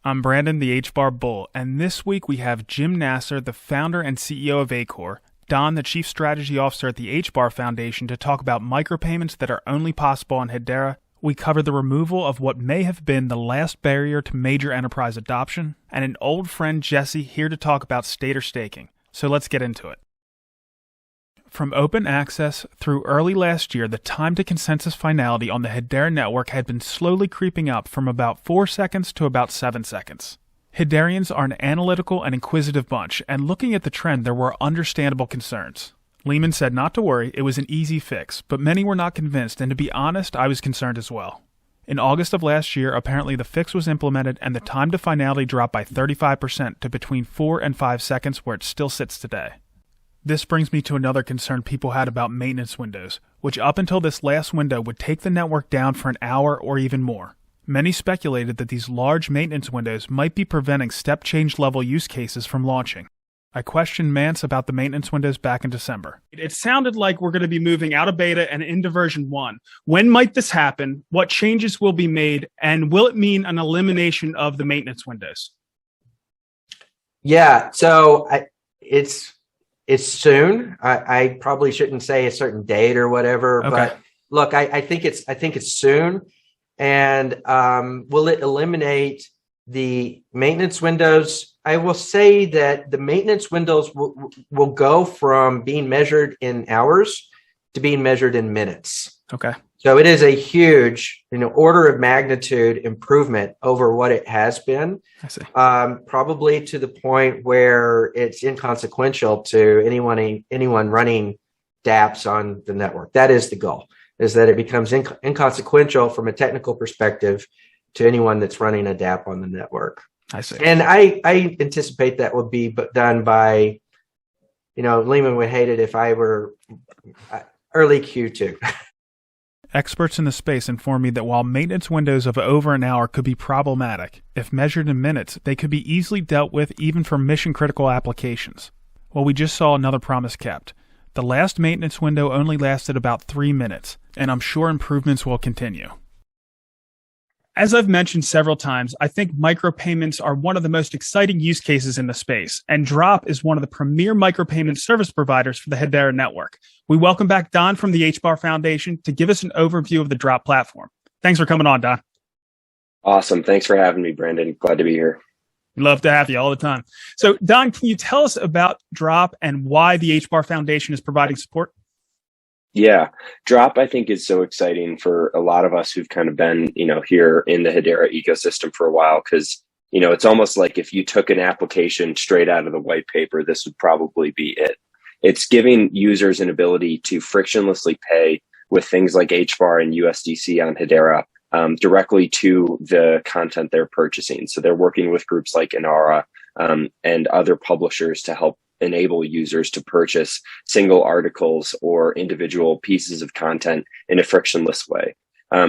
I'm Brandon, the HBAR Bull, and this week we have Jim Nasser, the founder and CEO of Acoer, Don, the Chief Strategy Officer at the HBAR Foundation, to talk about micropayments that are only possible on Hedera. We cover the removal of what may have been the last barrier to major enterprise adoption, and an old friend, Jesse, here to talk about Stader staking. So let's get into it. From open access through early last year, the time to consensus finality on the Hedera network had been slowly creeping up from about 4 seconds to about 7 seconds. Hederians are an analytical and inquisitive bunch, and looking at the trend, there were understandable concerns. Lehman said not to worry, it was an easy fix, but many were not convinced, and to be honest, I was concerned as well. In August of last year, apparently the fix was implemented and the time to finality dropped by 35% to between 4 and 5 seconds, where it still sits today. This brings me to another concern people had about maintenance windows, which up until this last window would take the network down for an hour or even more. Many speculated that these large maintenance windows might be preventing step change level use cases from launching. I questioned Mance about the maintenance windows back in December. It sounded like we're going to be moving out of beta and into version 1. When might this happen? What changes will be made? And will it mean an elimination of the maintenance windows? Yeah, so it's soon. I probably shouldn't say a certain date or whatever, okay. But look, I think it's soon. And will it eliminate the maintenance windows? I will say that the maintenance windows will go from being measured in hours to being measured in minutes. Okay. So it is a huge, order of magnitude improvement over what it has been. I see. Probably to the point where it's inconsequential to anyone running dApps on the network. That is the goal, is that it becomes inconsequential from a technical perspective to anyone that's running a dApp on the network. I see. And I anticipate that will be done by, Lehman would hate it if I were early Q2. Experts in the space inform me that while maintenance windows of over an hour could be problematic, if measured in minutes, they could be easily dealt with even for mission-critical applications. Well, we just saw another promise kept. The last maintenance window only lasted about 3 minutes, and I'm sure improvements will continue. As I've mentioned several times, I think micropayments are one of the most exciting use cases in the space, and Dropp is one of the premier micropayment service providers for the Hedera network. We welcome back Don from the HBAR Foundation to give us an overview of the Dropp platform. Thanks for coming on, Don. Awesome. Thanks for having me, Brandon. Glad to be here. Love to have you all the time. So, Don, can you tell us about Dropp and why the HBAR Foundation is providing support? Yeah, Dropp, I think, is so exciting for a lot of us who've kind of been, here in the Hedera ecosystem for a while, because, it's almost like if you took an application straight out of the white paper, this would probably be it. It's giving users an ability to frictionlessly pay with things like HBAR and USDC on Hedera directly to the content they're purchasing. So they're working with groups like Inara and other publishers to help enable users to purchase single articles or individual pieces of content in a frictionless way.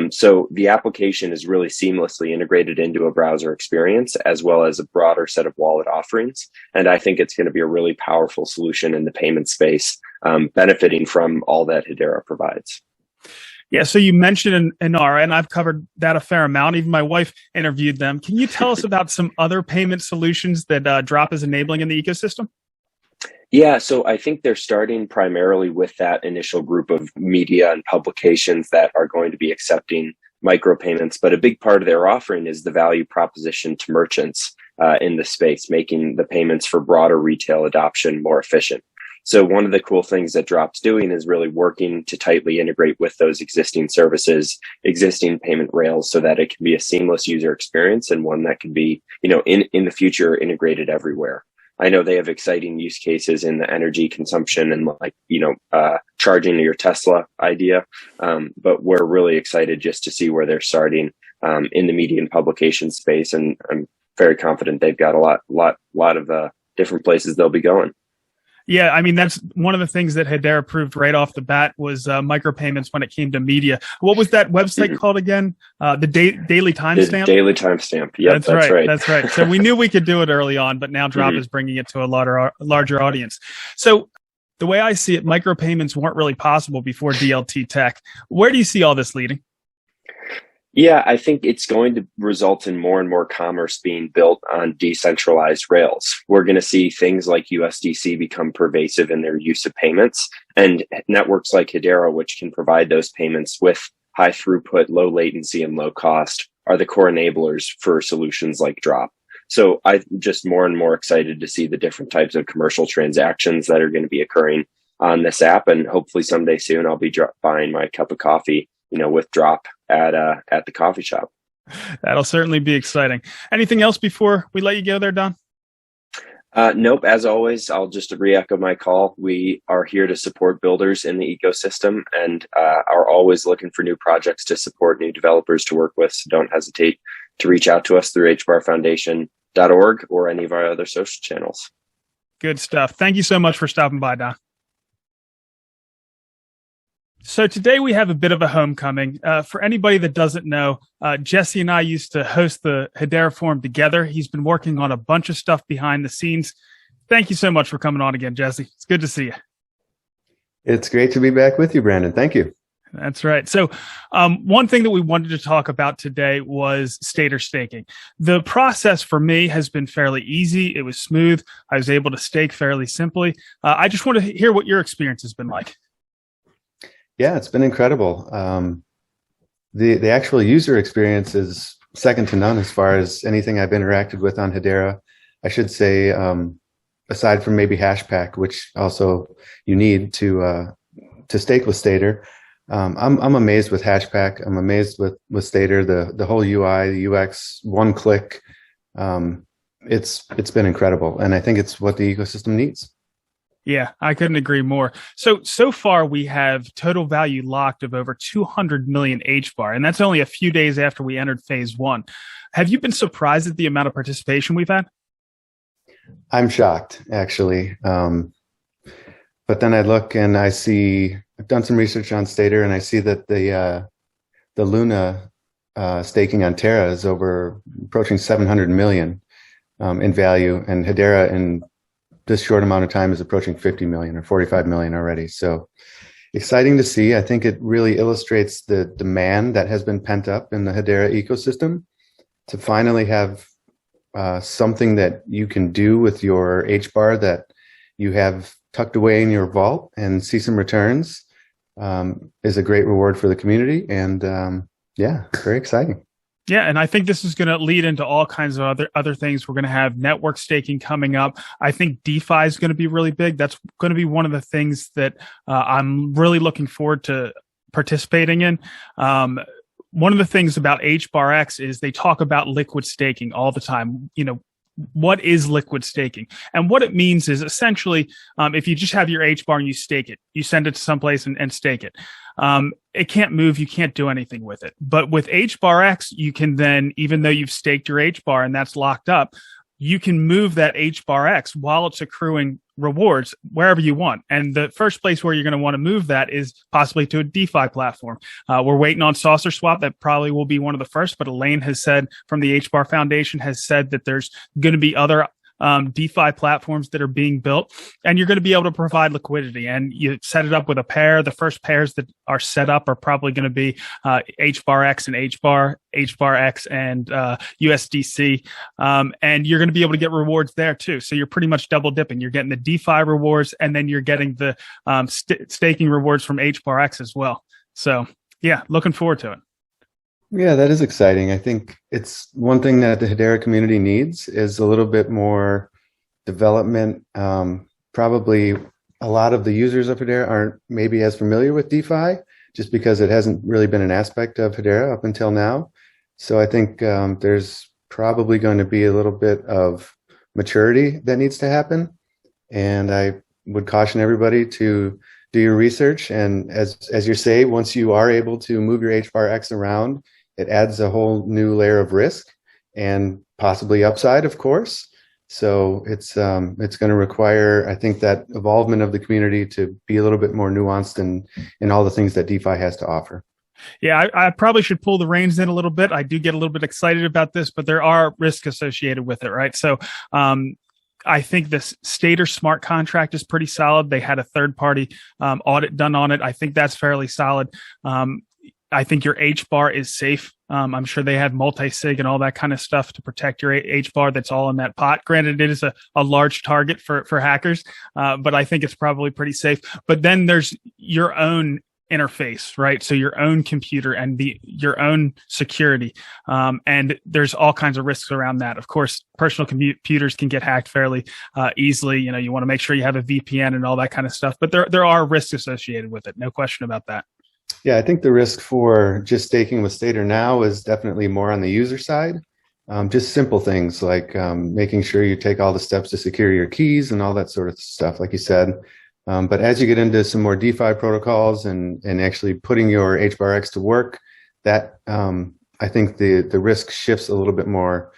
So the application is really seamlessly integrated into a browser experience, as well as a broader set of wallet offerings. And I think it's going to be a really powerful solution in the payment space, benefiting from all that Hedera provides. Yeah, so you mentioned Inara, and I've covered that a fair amount. Even my wife interviewed them. Can you tell us about some other payment solutions that Dropp is enabling in the ecosystem? Yeah, so I think they're starting primarily with that initial group of media and publications that are going to be accepting micropayments. But a big part of their offering is the value proposition to merchants in the space, making the payments for broader retail adoption more efficient. So one of the cool things that Dropp's doing is really working to tightly integrate with those existing services, existing payment rails, so that it can be a seamless user experience and one that can be, in the future integrated everywhere. I know they have exciting use cases in the energy consumption and charging your Tesla idea. But we're really excited just to see where they're starting in the media and publication space. And I'm very confident they've got a lot of different places they'll be going. Yeah, I mean, that's one of the things that Hedera proved right off the bat was micropayments when it came to media. What was that website called again? The Daily Timestamp? Daily Timestamp. Yeah, that's right. That's right. So we knew we could do it early on, but now Dropp is bringing it to a larger audience. So the way I see it, micropayments weren't really possible before DLT tech. Where do you see all this leading? Yeah, I think it's going to result in more and more commerce being built on decentralized rails. We're going to see things like USDC become pervasive in their use of payments, and networks like Hedera, which can provide those payments with high throughput, low latency, and low cost, are the core enablers for solutions like Drop. So I'm just more and more excited to see the different types of commercial transactions that are going to be occurring on this app. And hopefully someday soon, I'll be buying my cup of coffee, with Drop at the coffee shop. That'll certainly be exciting. Anything else before we let you go there, Don? Nope. As always, I'll just re-echo my call. We are here to support builders in the ecosystem and are always looking for new projects to support, new developers to work with. So don't hesitate to reach out to us through hbarfoundation.org or any of our other social channels. Good stuff. Thank you so much for stopping by, Don. So today we have a bit of a homecoming. For anybody that doesn't know, Jesse and I used to host the Hedera Forum together. He's been working on a bunch of stuff behind the scenes. Thank you so much for coming on again, Jesse. It's good to see you. It's great to be back with you, Brandon. Thank you. That's right. So one thing that we wanted to talk about today was Stader staking. The process for me has been fairly easy. It was smooth. I was able to stake fairly simply. I just want to hear what your experience has been like. Yeah, it's been incredible. The actual user experience is second to none as far as anything I've interacted with on Hedera. I should say, aside from maybe Hashpack, which also you need to stake with Stader. I'm amazed with Hashpack. I'm amazed with Stader. The whole UI, the UX, one click. It's been incredible, and I think it's what the ecosystem needs. Yeah, I couldn't agree more. So far we have total value locked of over 200 million HBAR, and that's only a few days after we entered phase one. Have you been surprised at the amount of participation we've had? I'm shocked, actually. But then I look and I see, I've done some research on Stader, and I see that the Luna staking on Terra is approaching 700 million in value, and Hedera in this short amount of time is approaching 50 million or 45 million already. So exciting to see. I think it really illustrates the demand that has been pent up in the Hedera ecosystem to finally have something that you can do with your HBAR that you have tucked away in your vault and see some returns is a great reward for the community. And yeah, very exciting. Yeah, and I think this is going to lead into all kinds of other things. We're going to have network staking coming up. I think DeFi is going to be really big. That's going to be one of the things that I'm really looking forward to participating in. One of the things about HBARX is they talk about liquid staking all the time. What is liquid staking? And what it means is essentially, if you just have your HBAR and you stake it, you send it to someplace and stake it. It can't move. You can't do anything with it. But with HBARX, you can then, even though you've staked your HBAR and that's locked up, you can move that HBARX while it's accruing rewards wherever you want. And the first place where you're going to want to move that is possibly to a DeFi platform. We're waiting on Saucer Swap. That probably will be one of the first, but Elaine has said from the HBAR Foundation has said that there's going to be other DeFi platforms that are being built, and you're going to be able to provide liquidity, and you set it up with a pair. The first pairs that are set up are probably going to be HBARX and HBARX and USDC, and you're going to be able to get rewards there too. So you're pretty much double dipping. You're getting the DeFi rewards, and then you're getting the staking rewards from HBARX as well. So yeah, looking forward to it. Yeah, that is exciting. I think it's one thing that the Hedera community needs is a little bit more development. Probably a lot of the users of Hedera aren't maybe as familiar with DeFi just because it hasn't really been an aspect of Hedera up until now. So I think there's probably going to be a little bit of maturity that needs to happen. And I would caution everybody to do your research. And as you say, once you are able to move your HBARX around, it adds a whole new layer of risk and possibly upside, of course. So it's going to require, I think, that evolvement of the community to be a little bit more nuanced in all the things that DeFi has to offer. Yeah, I probably should pull the reins in a little bit. I do get a little bit excited about this, but there are risks associated with it, right? So I think this Stader smart contract is pretty solid. They had a third-party audit done on it. I think that's fairly solid. I think your HBAR is safe. I'm sure they have multi-sig and all that kind of stuff to protect your HBAR. That's all in that pot. Granted, it is a large target for hackers, but I think it's probably pretty safe. But then there's your own interface, right? So your own computer and your own security. And there's all kinds of risks around that. Of course, personal computers can get hacked fairly easily. You want to make sure you have a VPN and all that kind of stuff. But there are risks associated with it. No question about that. Yeah, I think the risk for just staking with Stader now is definitely more on the user side. Just simple things like making sure you take all the steps to secure your keys and all that sort of stuff, like you said. But as you get into some more DeFi protocols and actually putting your HBARX to work, that I think the risk shifts a little bit more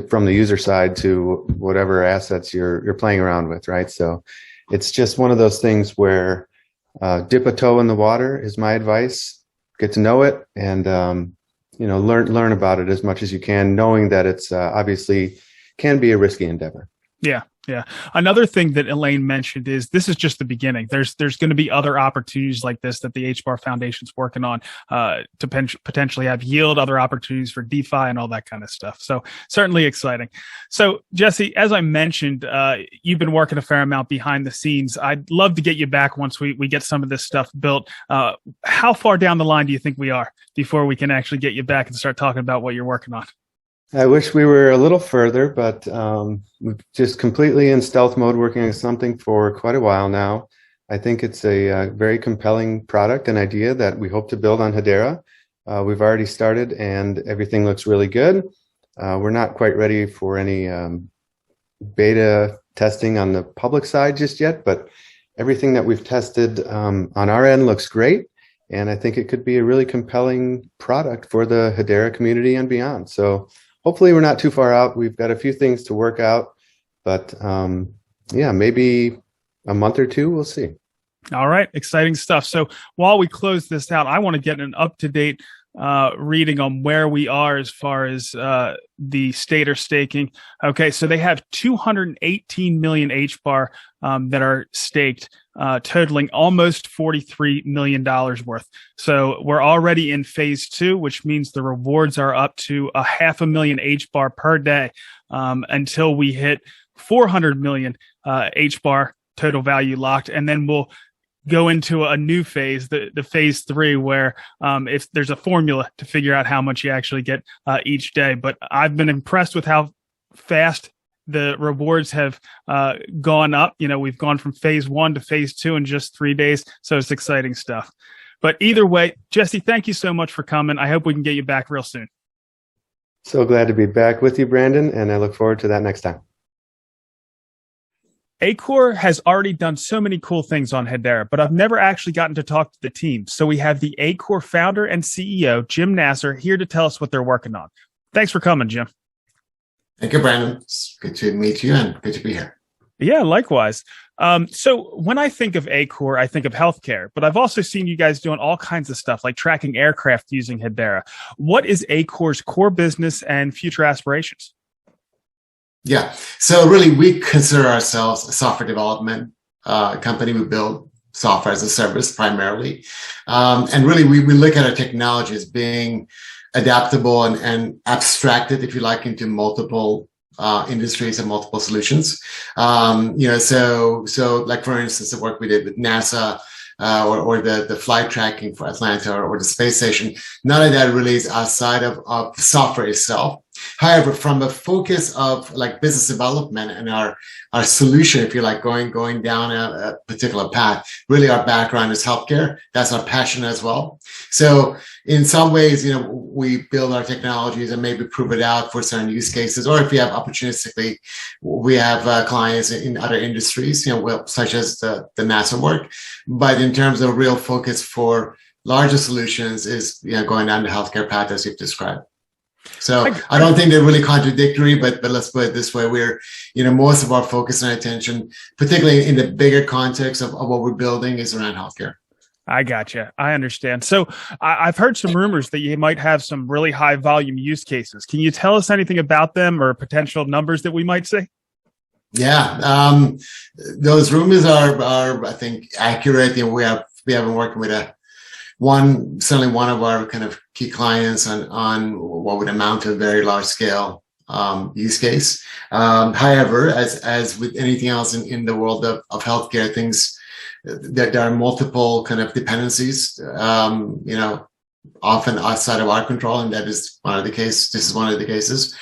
from the user side to whatever assets you're playing around with, right? So it's just one of those things where dip a toe in the water is my advice. Get to know it and learn about it as much as you can, knowing that it's obviously can be a risky endeavor. Yeah. Another thing that Elaine mentioned is this is just the beginning. There's going to be other opportunities like this that the HBAR Foundation's working on to potentially have yield, other opportunities for DeFi and all that kind of stuff. So certainly exciting. So Jesse, as I mentioned, you've been working a fair amount behind the scenes. I'd love to get you back once we get some of this stuff built. How far down the line do you think we are before we can actually get you back and start talking about what you're working on? I wish we were a little further, but we're just completely in stealth mode working on something for quite a while now. I think it's a very compelling product and idea that we hope to build on Hedera. We've already started and everything looks really good. We're not quite ready for any beta testing on the public side just yet, but everything that we've tested on our end looks great. And I think it could be a really compelling product for the Hedera community and beyond. So hopefully we're not too far out. We've got a few things to work out, but maybe a month or two, we'll see. All right. Exciting stuff. So while we close this out, I want to get an up-to-date reading on where we are as far as the Stader staking. Okay. So they have 218 million HBAR that are staked, totaling almost $43 million worth. So we're already in phase 2, which means the rewards are up to 500,000 HBAR per day until we hit 400 million HBAR total value locked. And then we'll go into a new phase, the phase 3, where if there's a formula to figure out how much you actually get each day. But I've been impressed with how fast the rewards have gone up. We've gone from phase 1 to phase 2 in just 3 days. So it's exciting stuff. But either way, Jesse, thank you so much for coming. I hope we can get you back real soon. So glad to be back with you, Brandon, and I look forward to that next time. Acoer has already done so many cool things on Hedera, but I've never actually gotten to talk to the team. So we have the Acoer founder and CEO, Jim Nasser, here to tell us what they're working on. Thanks for coming, Jim. Thank you, Brandon. It's good to meet you and good to be here. Yeah, likewise. So when I think of Acoer, I think of healthcare, but I've also seen you guys doing all kinds of stuff like tracking aircraft using Hedera. What is Acoer's core business and future aspirations? Yeah. So really, we consider ourselves a software development company. We build software as a service primarily. And really, we look at our technology as being adaptable and abstracted, if you like, into multiple industries and multiple solutions. So like, for instance, the work we did with NASA, or the flight tracking for Atlanta or the space station, none of that really is outside of the software itself. However, from a focus of like business development and our solution, if you like, going down a particular path, really our background is healthcare. That's our passion as well. So in some ways, we build our technologies and maybe prove it out for certain use cases, or if we have opportunistically, we have clients in other industries, such as the NASA work. But in terms of real focus for larger solutions is, going down the healthcare path as you've described. So I don't think they're really contradictory, but let's put it this way. We're, most of our focus and attention, particularly in the bigger context of what we're building, is around healthcare. I gotcha. I understand. So I've heard some rumors that you might have some really high volume use cases. Can you tell us anything about them or potential numbers that we might see? Yeah. Those rumors are I think accurate. We have been working with certainly one of our kind of key clients on what would amount to a very large scale use case. However, as with anything else in the world of healthcare, things that there are multiple kind of dependencies, often outside of our control, and that is one of the cases. This is one of the cases.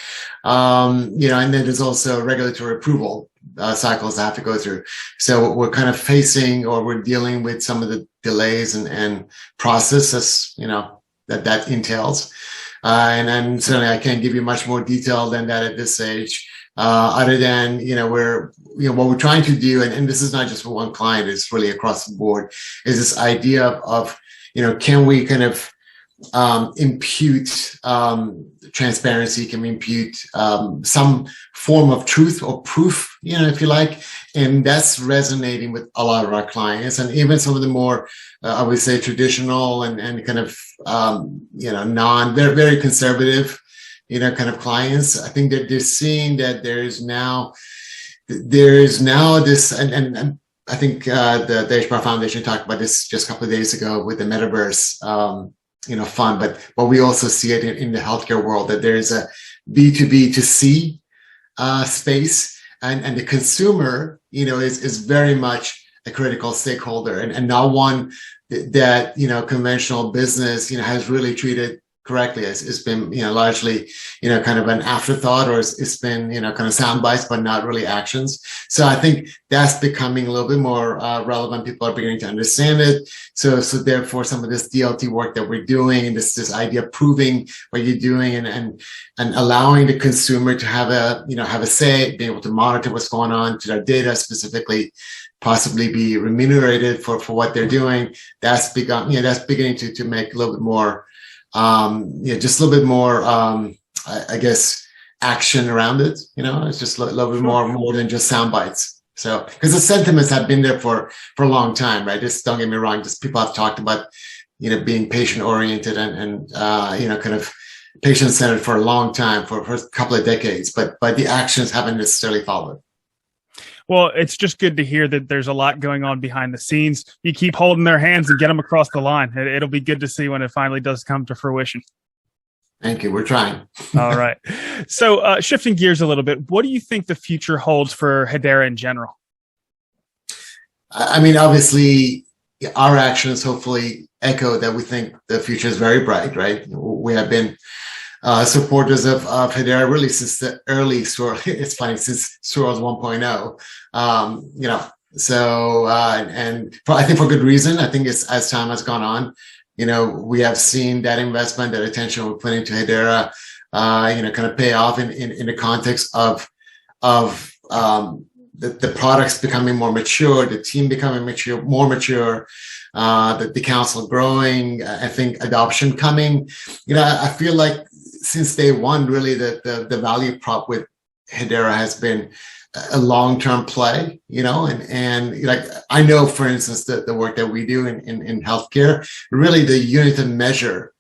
And then there's also regulatory approval cycles that have to go through. So we're kind of facing, or we're dealing with some of the delays and processes, that entails. And certainly I can't give you much more detail than that at this stage, other than, what we're trying to do, and this is not just for one client, it's really across the board, is this idea of, can we kind of impute transparency, can we impute some form of truth or proof, if you like, and that's resonating with a lot of our clients, and even some of the more, I would say, traditional and kind of, very conservative, kind of clients. I think that they're seeing that there is now this, and I think the HBAR Foundation talked about this just a couple of days ago with the metaverse, fund, but we also see it in the healthcare world, that there is a B2B to C space, and the consumer, is very much a critical stakeholder, and not one that conventional business has really treated correctly. It's been largely kind of an afterthought, or it's been kind of sound bites but not really actions. So I think that's becoming a little bit more relevant. People are beginning to understand it. So therefore some of this DLT work that we're doing, and this idea of proving what you're doing, and allowing the consumer to have a say, being able to monitor what's going on to their data specifically, possibly be remunerated for what they're doing. That's beginning to make a little bit more just a little bit more, I guess, action around it. It's just a little bit more than just sound bites. So, because the sentiments have been there for a long time, right? Just don't get me wrong. Just people have talked about, being patient oriented and kind of patient centered for a long time, for a couple of decades, but the actions haven't necessarily followed. Well, it's just good to hear that there's a lot going on behind the scenes. You keep holding their hands and get them across the line. It'll be good to see when it finally does come to fruition. Thank you. We're trying. All right. So shifting gears a little bit, what do you think the future holds for Hedera in general? I mean, obviously, our actions hopefully echo that we think the future is very bright, right? We have been supporters of Hedera really since the early Swirl. It's funny, since Swirls 1.0. So and I think for good reason. I think it's, as time has gone on, we have seen that investment, that attention we're putting into Hedera, kind of pay off in the context of the products becoming more mature, the team becoming more mature, the council growing. I think adoption coming. I feel like since day one, really, the value prop with Hedera has been a long-term play, and like, I know, for instance, the work that we do in healthcare, really the unit of measure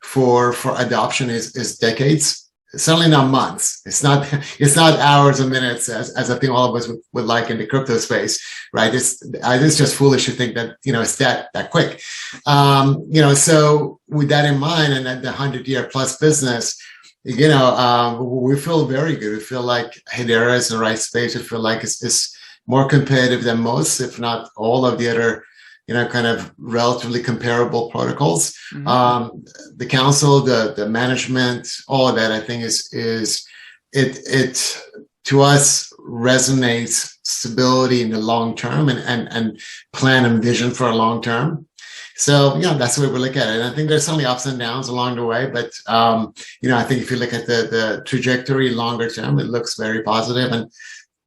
for adoption is decades. Certainly not months. It's not hours or minutes as I think all of us would like in the crypto space, right? It's just foolish to think that, it's that quick. So with that in mind, and at the 100-year plus business, we feel very good. We feel like Hedera is in the right space. We feel like it's more competitive than most, if not all of the other, kind of relatively comparable protocols. Mm-hmm. The council, the management, all of that, I think is to us resonates stability in the long term and plan and vision for a long term. So that's the way we look at it. And I think there's certainly ups and downs along the way, but I think if you look at the trajectory longer term, it looks very positive. And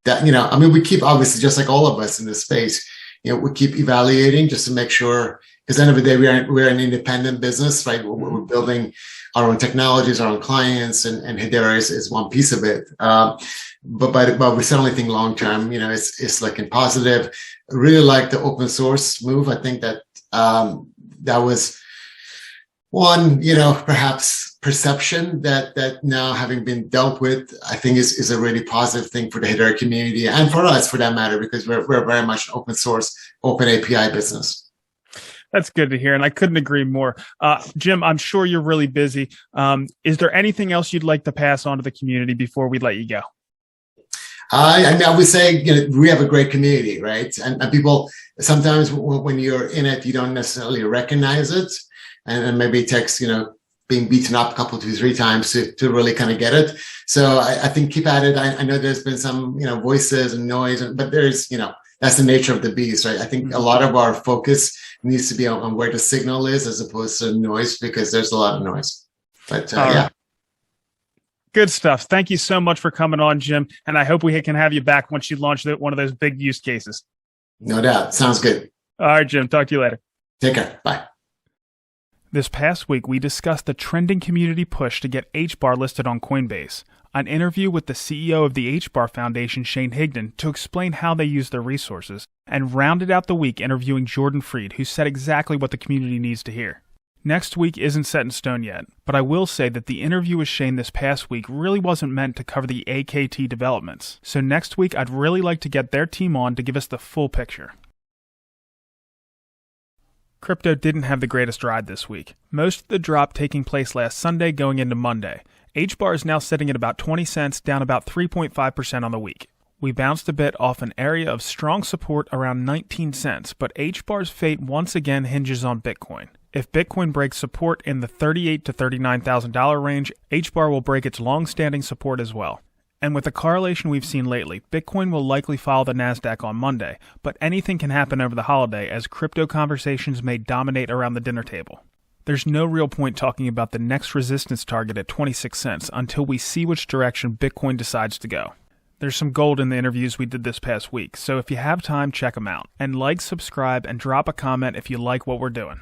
that, we keep, obviously, just like all of us in this space, we keep evaluating just to make sure, because at the end of the day, we're an independent business, right? We're building our own technologies, our own clients, and Hedera is one piece of it. But we certainly think long term, it's looking positive. I really like the open source move. I think that that was one, perhaps perception that now having been dealt with, I think is a really positive thing for the Hedera community, and for us for that matter, because we're very much an open source, open API business. That's good to hear, and I couldn't agree more. Jim, I'm sure you're really busy. Is there anything else you'd like to pass on to the community before we let you go? I would say, we have a great community, right? And people, sometimes when you're in it, you don't necessarily recognize it. And maybe it takes, being beaten up a couple, 2-3 times to really kind of get it. So I think keep at it. I know there's been some, voices and noise, but there's, that's the nature of the beast, right? I think a lot of our focus needs to be on where the signal is as opposed to noise, because there's a lot of noise. But yeah. Good stuff. Thank you so much for coming on, Jim. And I hope we can have you back once you launch one of those big use cases. No doubt. Sounds good. All right, Jim. Talk to you later. Take care. Bye. This past week, we discussed the trending community push to get HBAR listed on Coinbase, an interview with the CEO of the HBAR Foundation, Shane Higdon, to explain how they use their resources, and rounded out the week interviewing Jordan Freed, who said exactly what the community needs to hear. Next week isn't set in stone yet, but I will say that the interview with Shane this past week really wasn't meant to cover the AKT developments, so next week I'd really like to get their team on to give us the full picture. Crypto didn't have the greatest ride this week. Most of the drop taking place last Sunday going into Monday. HBAR is now sitting at about 20 cents, down about 3.5% on the week. We bounced a bit off an area of strong support around 19 cents, but HBAR's fate once again hinges on Bitcoin. If Bitcoin breaks support in the $38,000 to $39,000 range, HBAR will break its long-standing support as well. And with the correlation we've seen lately, Bitcoin will likely follow the Nasdaq on Monday, but anything can happen over the holiday as crypto conversations may dominate around the dinner table. There's no real point talking about the next resistance target at 26 cents until we see which direction Bitcoin decides to go. There's some gold in the interviews we did this past week, so if you have time, check them out. And like, subscribe, and drop a comment if you like what we're doing.